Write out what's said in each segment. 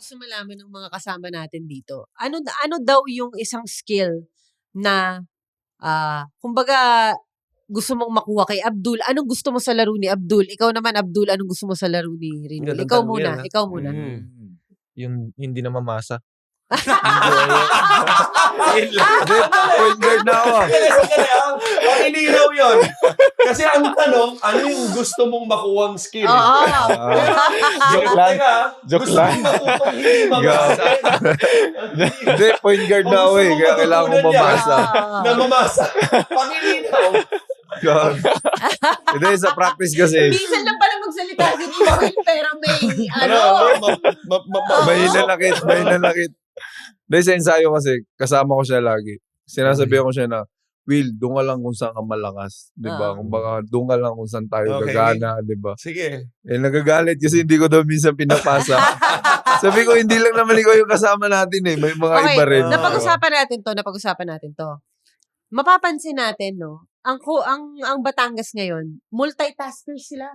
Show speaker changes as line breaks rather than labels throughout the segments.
gusto malaman ng mga kasama natin dito. Ano daw yung isang skill na, kumbaga, gusto mong makuha kay Abdul? Anong gusto mo sa laro ni Abdul? Ikaw naman, Abdul, anong gusto mo sa laro ni Rinwell? Ikaw muna.
Yung hindi na mamasa.
Point guard na ako. Ang ilinaw yun. Kasi ang tanong, ano yung gusto mong makuwang skill?
Joke lang.
Gusto mong makuwang hindi mamasa.
Hindi, point guard na ako eh. Kaya kailangan ko mamasa.
Na mamasa. Pag-ilinaw.
Hindi, sa practice kasi.
Minsan lang pala magsalita si Rinwell, pero may,
Mahina lakit. Dahil sa ensayo kasi, kasama ko siya lagi. Sinasabihan ko siya na, Will, doon ka lang kung saan ka malakas. Diba? Kung baka doon ka lang kung saan tayo gagana. Diba?
Sige.
Nagagalit kasi hindi ko daw minsan pinapasa. Sabi ko, hindi lang naman ikaw yung kasama natin eh. May mga iba rin.
Napag-usapan natin to. Mapapansin natin, no? Ang Batangas ngayon, multitaskers sila.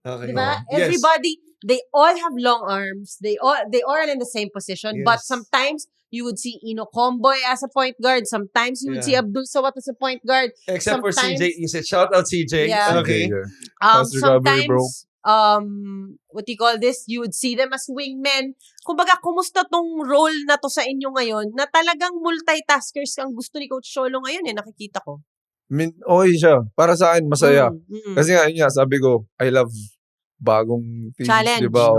Okay.
Diba?
Yes.
Everybody, they all have long arms. They all are in the same position.
Yes.
But sometimes, you would see Ino Comboy as a point guard. Sometimes, you would see Abdul Sawat as a point guard.
Except for CJ Iset. Shout out CJ.
Yeah.
Okay.
Sometimes, what do you call this? You would see them as wingmen. Kumbaga, kumusta tong role na to sa inyo ngayon na talagang multitaskers ang gusto ni Coach Cholo ngayon nakikita ko.
Okay siya. Para sa akin, masaya. Kasi nga, sabi ko, I love bagong things,
challenge.
Diba?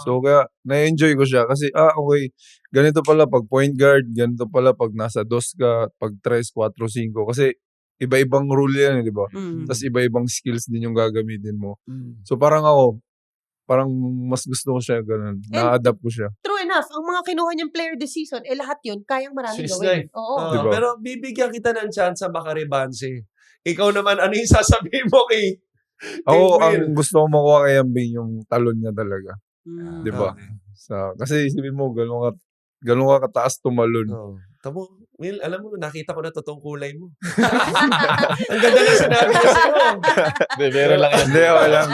So, kaya, na-enjoy ko siya. Kasi, okay, ganito pala pag point guard, ganito pala pag nasa dos ka, pag 3, 4, 5. Kasi, iba-ibang rule yan, di ba? Tapos, iba-ibang skills din yung gagamitin mo. So, parang mas gusto ko siya ganun. Na-adapt ko siya.
True enough, ang mga kinuha niyang player this season, lahat yun, kayang maraming gawin. Oo.
Diba?
Pero bibigyan kita ng chance sa Bakaribansi. Ikaw naman, ano yung sasabihin mo kay
Ako,
Will?
ang gusto ko makuha kay Ambing yung talon niya talaga. Diba?
Okay.
Kasi isipin mo, ganun ka kataas tumalon.
Tamo, Will, alam mo, nakita ko na totoong kulay mo. Ang ganda na sinabi ko sa'yo.
Biro lang yan.
Hindi, walang.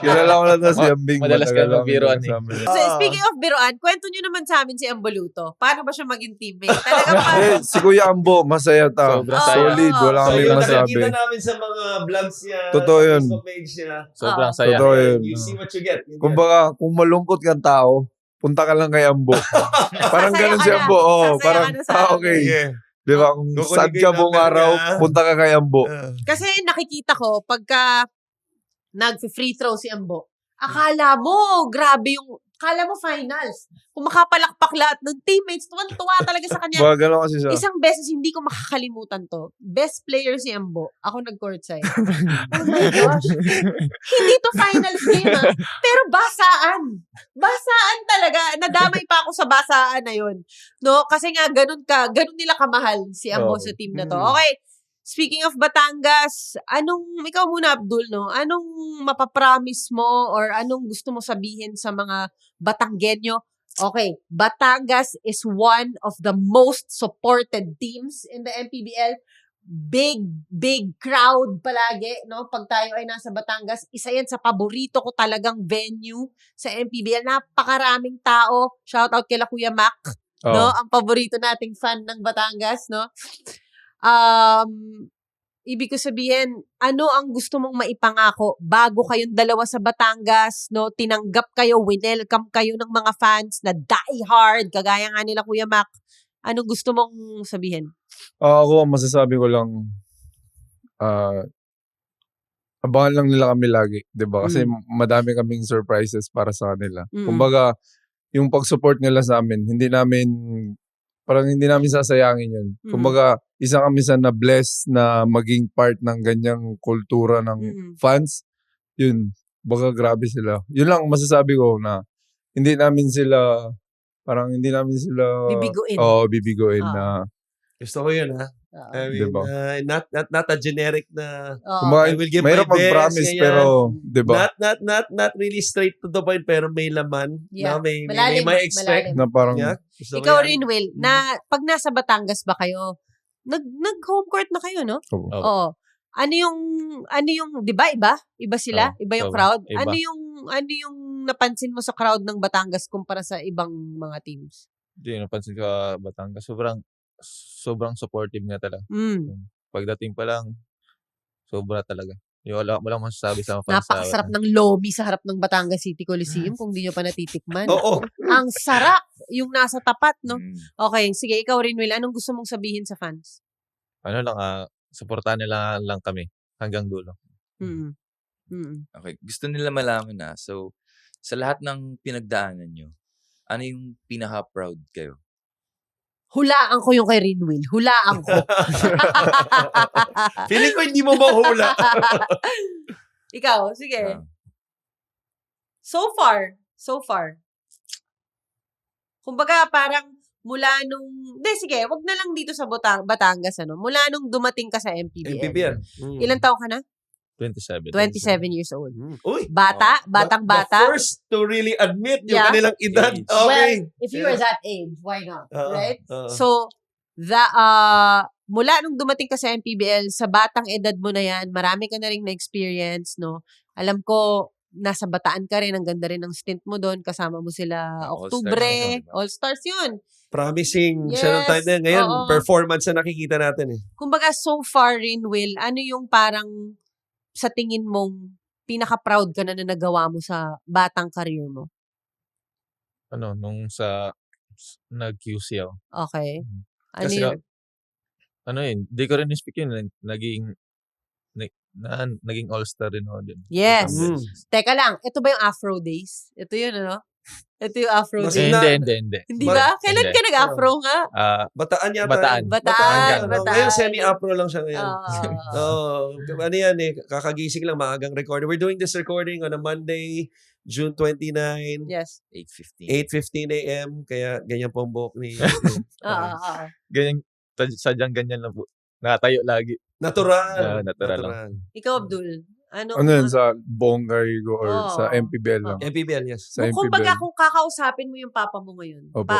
Kilala ko na to si Ambing.
Madalas ka magbiroan eh.
So, speaking of biroan, kwento nyo naman sa amin si Amboluto. Paano ba siya maging teammate? Talagang
Si Kuya Ambo, masaya ta.
Sobrang saya.
Solid, wala
So,
kaming
yun,
masabi.
nakikita namin sa mga vlogs niya.
Totoo yun.
Facebook page niya.
Sobrang saya.
Totoo yun.
You see what you get.
Kumbaga, kung malungkot kang tao, punta ka lang kay Ambo. Parang ganun si Ambo. Parang, okay.
Yeah.
Di ba? Kung sad ka buong araw, punta ka kay Ambo.
kasi nakikita ko, pagka nag-free throw si Ambo, akala mo, grabe yung, akala mo finals. Kung makapalakpak lahat ng teammates, tuwan-tuwa talaga sa kanya.
Baga lang kasi siya.
Isang beses, hindi ko makakalimutan to. Best player si Ambo. Ako nag-courtside. Oh my gosh. Hindi to finals game pero basaan. Basaan talaga. Nadamay pa ako sa basaan na yun. No? Kasi nga, ganun nila kamahal si Ambo sa team na to. Okay. Speaking of Batangas, ikaw muna Abdul, no? Anong mapapromise mo or anong gusto mo sabihin sa mga Batanggenyo? Okay, Batangas is one of the most supported teams in the MPBL. Big crowd palagi, no? Pag tayo ay nasa Batangas, isa yan sa paborito ko talagang venue sa MPBL. Napakaraming tao. Shout out kay Kuya Mac, no? Ang paborito nating fan ng Batangas, no? Ibig ko sabihin, ano ang gusto mong maipangako bago kayong dalawa sa Batangas, no? Tinanggap kayo, winelcome kayo ng mga fans na die hard, kagaya nga nila Kuya Mac. Anong gusto mong sabihin?
Ako, masasabi ko lang, abangan lang nila kami lagi, 'di ba? Kasi madami kaming surprises para sa kanila. Kumbaga, yung pag-support nila sa amin, hindi namin sasayangin 'yun. Kumbaga, isa kami sa na-bless na maging part ng ganyang kultura ng fans. 'Yun, baga grabe sila. 'Yun lang masasabi ko na hindi namin sila
Bibiguin.
Bibiguin na.
Gusto ko yun, ha? I mean,
Diba?
Not a generic na
Kumbaga,
I will give
mahirap
my best,
mag-promise,
ganyan.
pero, di ba?
Not really straight to the point, pero may laman.
Yeah.
Na may
Malalim,
expect.
malalim.
Na parang,
Yeah. Gusto ko
Ikaw
yan.
rin, Will, na pag nasa Batangas ba kayo, nag-home court na kayo, no? Oo. Ano yung, di ba, iba? Iba sila? Iba yung crowd?
Iba.
Ano yung napansin mo sa crowd ng Batangas kumpara sa ibang mga teams?
Hindi, napansin ko Batangas. Sobrang supportive niya talaga. Pagdating pa lang, sobra talaga. Walang masasabi sa mga fans.
Napakasarap ng lomi sa harap ng Batangas City Coliseum kung di nyo pa natitikman.
Oo.
Ang sarap! Yung nasa tapat, no? Okay, sige, ikaw rin, Will. Anong gusto mong sabihin sa fans?
Supportahan nila lang kami hanggang dulo.
Okay, gusto nila malaman na. So, sa lahat ng pinagdaanan nyo, ano yung pinaka-proud kayo?
Hulaan ko yung kay Rinwil. Hulaan ko.
Feeling ko hindi mo mahula.
Ikaw, sige. So far. Kumbaga, parang mula nung... Hindi, sige, wag na lang dito sa Batangas, ano? Mula nung dumating ka sa MPBL.
MPBL.
Ilang taon ka na?
27.
27 years old.
Uy.
Batang-bata.
The first to really admit yung
Yeah.
kanilang edad.
Age.
Okay.
Well, if you were that age, why not? Right?
So,
So, mula nung dumating ka sa MPBL, sa batang edad mo na yan, marami ka na rin na-experience, no? Alam ko, nasa Bataan ka rin, ang ganda rin ng stint mo doon, kasama mo sila
All-Stars
Oktubre,
yun.
All-Stars yun.
promising
Yes.
siya nung time na yan. Ngayon,
Oo.
performance na nakikita natin eh.
Kumbaga, so far rin, Will, ano yung parang sa tingin mong pinaka-proud ka na nagawa mo sa batang career mo?
Nung nag-QC ako.
Okay. Ano
Kasi
yun?
di ko rin speak yun. Naging all-star rin ako din.
Yes.
Mm.
Teka lang, ito ba yung Afro Days? Ito yun, ano? Ito yung Afro
Mas
Days.
Hindi.
Hindi ba? Kailan
Hindi.
ka nag-Afro nga?
Bataan yata.
Bataan.
Bataan.
Ngayon, semi-afro lang siya ngayon.
Ah.
Ano yan eh, kakagising lang, maagang recording. We're doing this recording on a Monday, June 29,
Yes.
8:15.
8:15 a.m. Kaya ganyan po ang buhok ni...
Ganyan, sadyang ganyan lang po. Nakatayo lagi.
Natural.
Natural lang.
Ikaw, Abdul. Ano
yun, sa buong career ko or
Oo.
sa MPBL lang.
MPBL, yes.
Sa
Kung
MPBL.
baga, kung kakausapin mo yung papa mo ngayon,
Opo.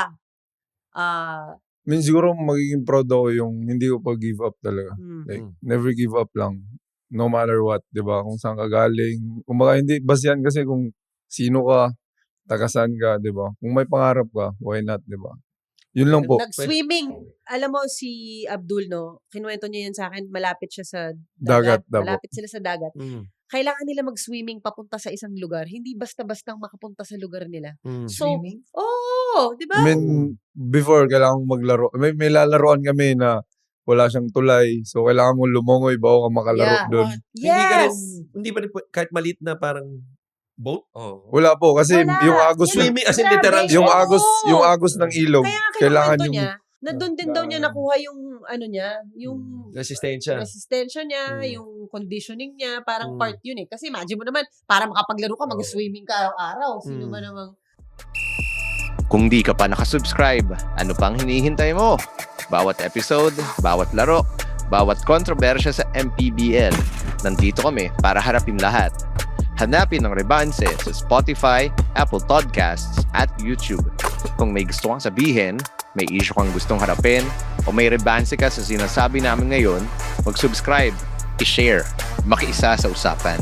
Siguro magiging proud ako yung hindi ko pa give up talaga. Like, never give up lang. No matter what, di ba? Kung saan ka galing. Kung baka hindi, basta yan kasi kung sino ka, taga saan ka, di ba? Kung may pangarap ka, why not, di ba? Yun lang po.
Nag-swimming. Alam mo, si Abdul, no? Kinuwento niya yan sa akin, malapit siya sa
Dagat,
dagat.
dapo.
Malapit sila sa dagat. Kailangan nila mag-swimming papunta sa isang lugar. Hindi basta-bastang makapunta sa lugar nila. So, di ba?
I mean, before, kailangan mo maglaro. May lalaroan kami na wala siyang tulay. So, kailangan mo lumongoy bago ka makalaro
Yeah.
doon.
Yes!
Hindi ba rin kahit maliit na parang boat?
Oh.
Wala po. Kasi
Wala.
yung agos,
Yun ang-
Swimming, as in
Grabe.
literal.
yung
Oo.
agos, yung agos ng ilog.
Kaya nga
Kailangan
kinukwento
yung...
niya, na doon din daw niya nakuha yung, yung
Resistensya.
resistensya niya, yung conditioning niya, parang part yun eh. Kasi imagine mo naman, para makapaglaro ka, mag-swimming ka araw-araw. Sino ba namang...
Kung di ka pa nakasubscribe, ano pang hinihintay mo? Bawat episode, bawat laro, bawat kontrobersya sa MPBL. Nandito kami para harapin lahat. Hanapin ang Rebanse sa Spotify, Apple Podcasts at YouTube. Kung may gusto kang sabihin, may issue kang gustong harapin, o may Rebanse ka sa sinasabi namin ngayon, mag-subscribe, i-share, makiisa sa usapan.